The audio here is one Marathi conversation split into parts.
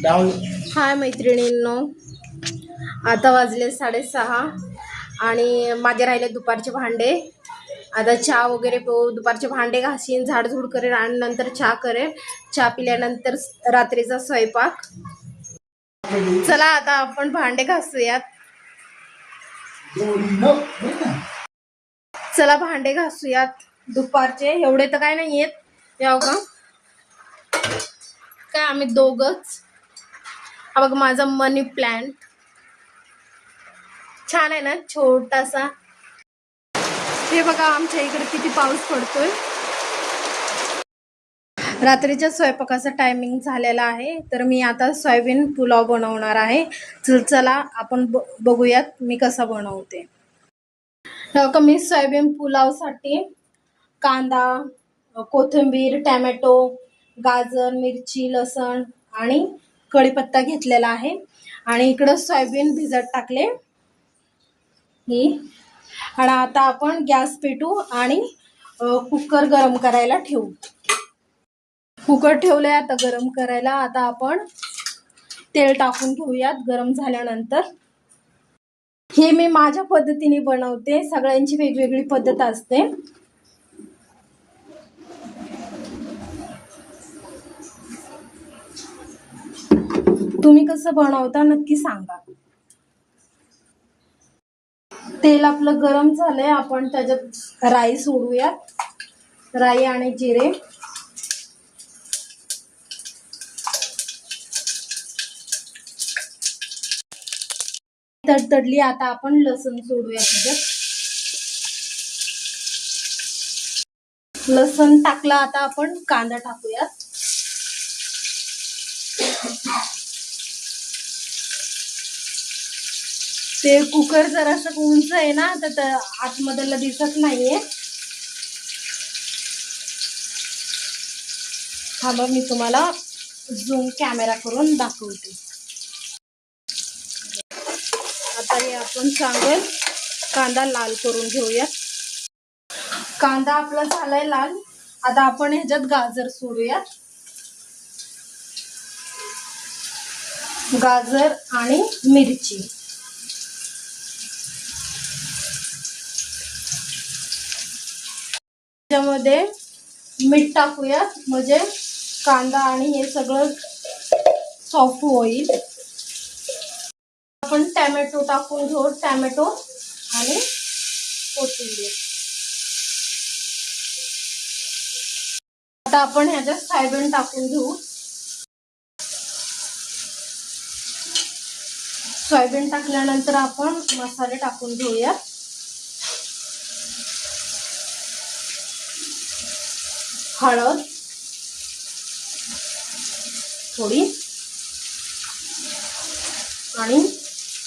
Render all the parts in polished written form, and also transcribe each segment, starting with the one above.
हाय मैत्रिणींनो, आता वाजले 6:30 आणि माझे राहिले दुपारचे भांडे. आता चहा वगैरे दुपारचे भांडे घासीन, झाडझूड करेन आणि नंतर चहा करेन. चहा पिल्यानंतर रात्रीचा स्वयंपाक. चला आता आपण भांडे घासूयात. चला भांडे घासूयात. दुपारचे एवढे तर काय नाही येत याव का काय, आम्ही दोघच. हा बघ माझा मनी प्लांट छान आहे ना, छोटासा. हे बघा आमच्या इकडे किती पाऊस पडतोय. रात्रीच्या स्वयंपाकाचा टायमिंग झालेला आहे, तर मी आता सोयाबीन पुलाव बनवणार आहे. चला आपण बघूयात मी कसा बनवते. मी सोयाबीन पुलावसाठी कांदा, कोथिंबीर, टॅमॅटो, गाजर, मिरची, लसण आणि कढीपत्ता घेतलेला आहे. आणि इकडं सोयाबीन भिजत टाकले ही. आणि आता आपण गॅस पेटू आणि कुकर गरम करायला ठेवू. कुकर ठेवलंय आता गरम करायला. आता आपण तेल टाकून घेऊयात गरम झाल्यानंतर. हे मी माझ्या पद्धतीने बनवते, सगळ्यांची वेगवेगळी पद्धत असते. तुम्ही कसं बनवता नक्की सांगा. तेल आपलं गरम झालंय, आपण त्याच्यात राई सोडूयात. राई आणि जिरे. तडतडली, आता आपण लसूण सोडूया त्याच्यात. लसूण टाकला, आता आपण कांदा टाकूयात. ते कुकर जरासं उंच आहे ना, तर आतमधला दिसत नाहीये. हा बघ मी तुम्हाला झूम कॅमेरा करून दाखवते. आता हे आपण चांगलं कांदा लाल करून घेऊया. कांदा आपला झालाय लाल. आता आपण ह्याच्यात गाजर सोडूयात. गाजर आणि मिरची. त्यामध्ये मीठ टाकूयात, म्हणजे कांदा आणि हे सगळं सॉफ्ट होईल. आपण टॅमॅटो टाकून घेऊ. टॅमॅटो आणि कोथिंबीर. आता आपण ह्याच्यात सोयाबीन टाकून घेऊ. सोयाबीन टाकल्यानंतर आपण मसाले टाकून घेऊया. हळद थोडी आणि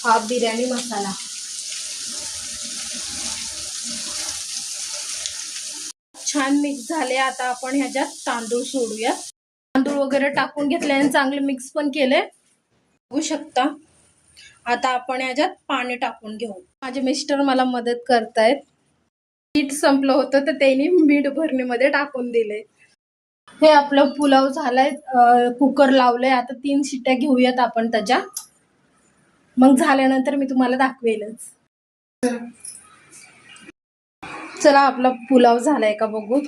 हा बिर्याणी मसाला. छान मिक्स झाले. आता आपण ह्याच्यात तांदूळ सोडूया. तांदूळ वगैरे टाकून घेतले आणि चांगले मिक्स पण केले, बघू शकता. आता आपण ह्याच्यात पाणी टाकून घेऊ. माझे मिस्टर मला मदत करतायत. मीठ संपलं होतं तर त्यांनी मीठ भरणीमध्ये टाकून दिले. हे आपलं पुलाव झालाय. कुकर लावलंय. आता 3 शिट्ट्या घेऊयात आपण त्याच्या. मग झाल्यानंतर मी तुम्हाला दाखवेलच. चला आपला पुलाव झालाय का बघू.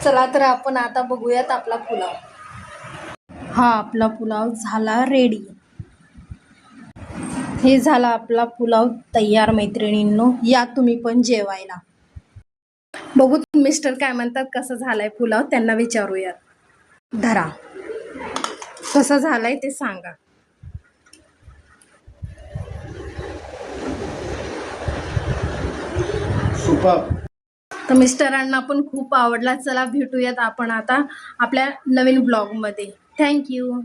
चला तर आपण आता बघूयात आपला पुलाव. हा आपला पुलाव झाला रेडी. हे झाला आपला पुलाव तयार मैत्रिणींनो. या तुम्ही पण जेवायला. बघू मिस्टर काय म्हणतात, कसा झालाय पुलाव त्यांना विचारूयात. धरा, कसा झालाय ते सांगा. सुपर. तर मिस्टरांना पण खूप आवडला. चला भेटूयात आपण आता आपल्या नवीन ब्लॉग मध्ये. थँक्यू.